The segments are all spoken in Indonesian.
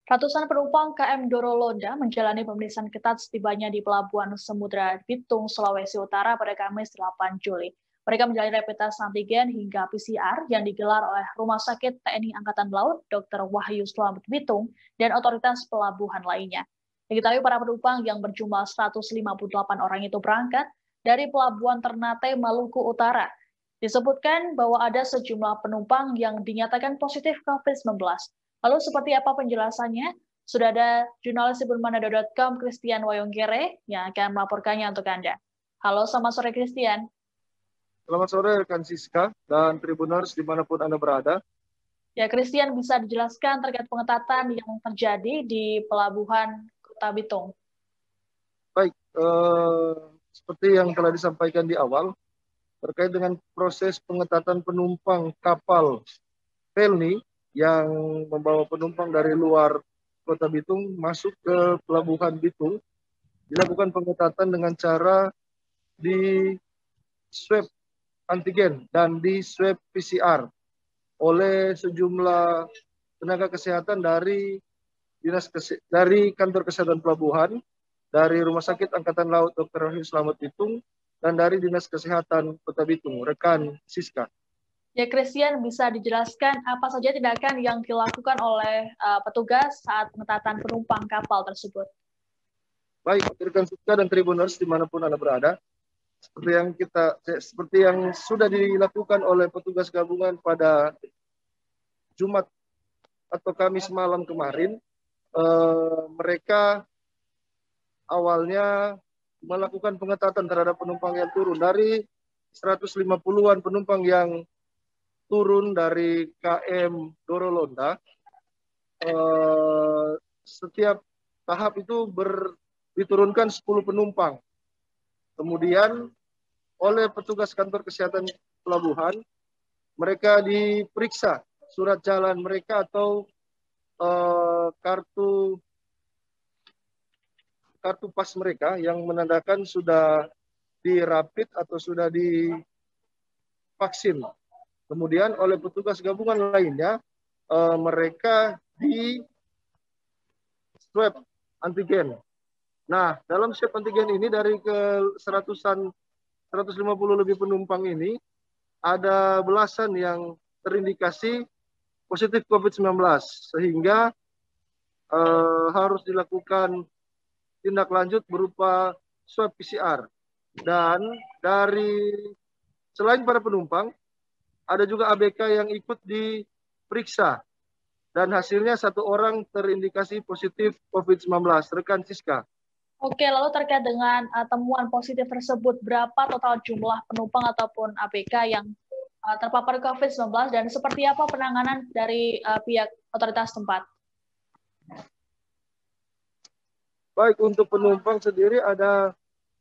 Ratusan penumpang KM Dorolonda menjalani pemeriksaan ketat setibanya di Pelabuhan Samudra Bitung, Sulawesi Utara pada Kamis 8 Juli. Mereka menjalani rapid test antigen hingga PCR yang digelar oleh Rumah Sakit TNI Angkatan Laut Dr. Wahyu Slamet Bitung dan otoritas pelabuhan lainnya. Diketahui para penumpang yang berjumlah 158 orang itu berangkat dari Pelabuhan Ternate, Maluku Utara. Disebutkan bahwa ada sejumlah penumpang yang dinyatakan positif COVID-19. Lalu seperti apa penjelasannya? Sudah ada jurnalis Manado.com Christian Wayonggere yang akan melaporkannya untuk Anda. Halo, selamat sore Christian. Selamat sore rekan Siska dan Tribuners dimanapun Anda berada. Ya, Christian, bisa dijelaskan terkait pengetatan yang terjadi di Pelabuhan Kota Bitung? Baik, seperti yang telah disampaikan di awal, terkait dengan proses pengetatan penumpang kapal Pelni yang membawa penumpang dari luar Kota Bitung masuk ke Pelabuhan Bitung, dilakukan pengetatan dengan cara di swab antigen dan di swab PCR oleh sejumlah tenaga kesehatan dari kantor kesehatan pelabuhan, dari Rumah Sakit Angkatan Laut Dr. Wahyu Slamet Bitung, dan dari Dinas Kesehatan Kota Bitung, rekan Siska. Ya, Christian, bisa dijelaskan apa saja tindakan yang dilakukan oleh petugas saat pengetatan penumpang kapal tersebut? Baik, rekan Siska dan Tribuners dimanapun Anda berada, seperti yang sudah dilakukan oleh petugas gabungan pada Jumat atau Kamis malam kemarin, mereka awalnya melakukan pengetatan terhadap penumpang yang turun. Dari 150-an penumpang yang turun dari KM Dorolonda, setiap tahap itu diturunkan 10 penumpang. Kemudian oleh petugas kantor kesehatan pelabuhan, mereka diperiksa surat jalan mereka atau kartu pas mereka yang menandakan sudah dirapid atau sudah divaksin. Kemudian oleh petugas gabungan lainnya, mereka di swab antigen. Nah, dalam swab antigen ini dari ke 150 lebih penumpang ini, ada belasan yang terindikasi positif COVID-19, sehingga harus dilakukan tindak lanjut berupa swab PCR. Dan selain para penumpang, ada juga ABK yang ikut diperiksa. Dan hasilnya 1 orang terindikasi positif COVID-19. Rekan Siska. Oke, lalu terkait dengan temuan positif tersebut, berapa total jumlah penumpang ataupun ABK yang terpapar COVID-19 dan seperti apa penanganan dari pihak otoritas tempat? Baik, untuk penumpang sendiri ada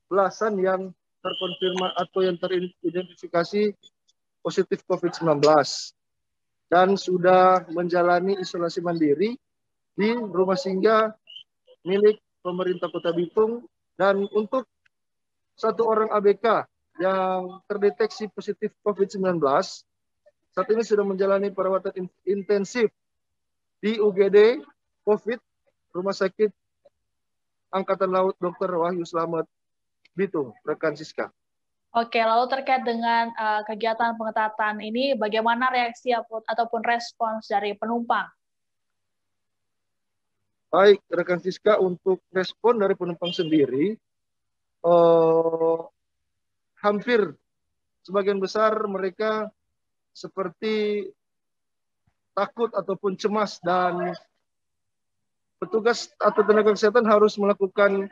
belasan yang terkonfirmasi atau yang teridentifikasi positif COVID-19 dan sudah menjalani isolasi mandiri di rumah singgah milik pemerintah Kota Bitung. Dan untuk 1 orang ABK yang terdeteksi positif COVID-19 saat ini sudah menjalani perawatan intensif di UGD COVID Rumah Sakit Angkatan Laut Dr. Wahyu Slamet Bitung, rekan Siska. Oke, lalu terkait dengan kegiatan pengetatan ini, bagaimana reaksi ataupun respons dari penumpang? Baik, rekan Siska, untuk respon dari penumpang sendiri, hampir sebagian besar mereka seperti takut ataupun cemas, dan petugas atau tenaga kesehatan harus melakukan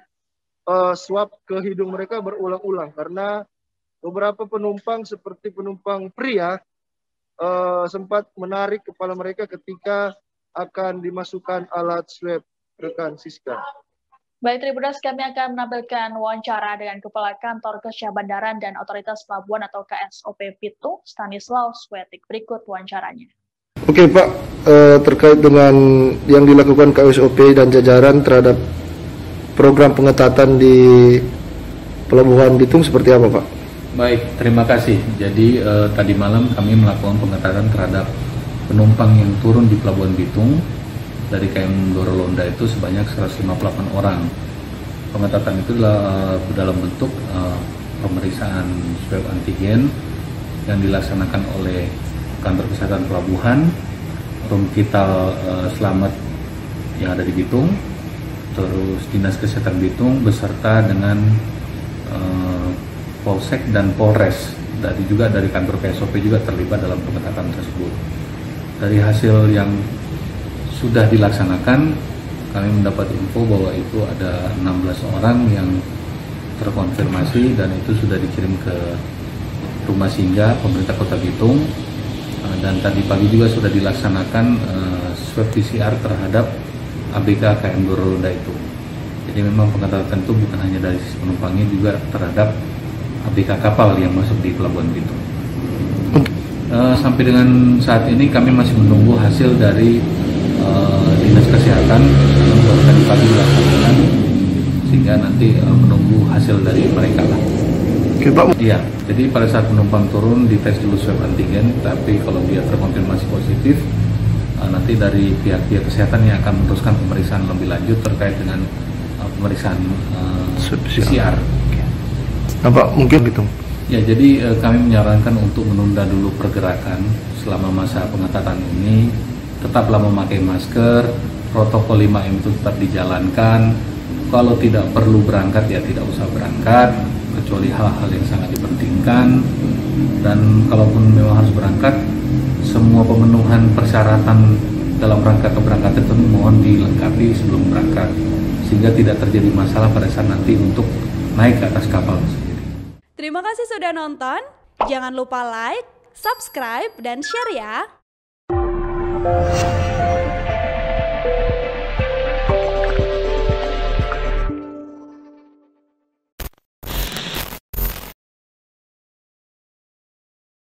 swab ke hidung mereka berulang-ulang, karena beberapa penumpang seperti penumpang pria sempat menarik kepala mereka ketika akan dimasukkan alat swab, rekan Siska. Baik, Tribuners, kami akan menampilkan wawancara dengan Kepala Kantor Kesyah Bandaran dan Otoritas Pelabuhan atau KSOP Bitung, Stanislaus Wetik. Berikut wawancaranya. Oke Pak, terkait dengan yang dilakukan KSOP dan jajaran terhadap program pengetatan di Pelabuhan Bitung seperti apa Pak? Baik, terima kasih. Jadi tadi malam kami melakukan pengetatan terhadap penumpang yang turun di Pelabuhan Bitung dari KM Dorolonda itu sebanyak 158 orang. Pengetatan itu dalam bentuk pemeriksaan swab antigen yang dilaksanakan oleh Kantor Kesehatan Pelabuhan, Rumkital Selamat yang ada di Bitung, terus Dinas Kesehatan Bitung beserta dengan Polsek dan Polres, dan juga dari kantor PSOP juga terlibat dalam pengetatan tersebut. Dari hasil yang sudah dilaksanakan, kami mendapat info bahwa itu ada 16 orang yang terkonfirmasi dan itu sudah dikirim ke rumah singgah pemerintah Kota Bitung, dan tadi pagi juga sudah dilaksanakan swab PCR terhadap ABK KM Dorolonda itu. Jadi memang pengetatan itu bukan hanya dari sisi penumpangnya, juga terhadap ABK kapal yang masuk di Pelabuhan Bitung. Sampai dengan saat ini kami masih menunggu hasil dari Dinas Kesehatan yang baru tadi pagi dilaksanakan, sehingga nanti menunggu hasil dari mereka lah. Iya, jadi pada saat penumpang turun dites dulu swab antigen, tapi kalau dia terkonfirmasi positif, nanti dari pihak kesehatan yang akan meneruskan pemeriksaan lebih lanjut terkait dengan pemeriksaan PCR. Apa mungkin gitu? Ya, jadi kami menyarankan untuk menunda dulu pergerakan selama masa pengetatan ini. Tetaplah memakai masker, protokol 5M itu tetap dijalankan. Kalau tidak perlu berangkat ya tidak usah berangkat, kecuali hal-hal yang sangat dipentingkan. Dan kalaupun memang harus berangkat, semua pemenuhan persyaratan dalam rangka keberangkatan itu mohon dilengkapi sebelum berangkat, sehingga tidak terjadi masalah pada saat nanti untuk naik ke atas kapal sendiri. Terima kasih sudah nonton. Jangan lupa like, subscribe, dan share ya.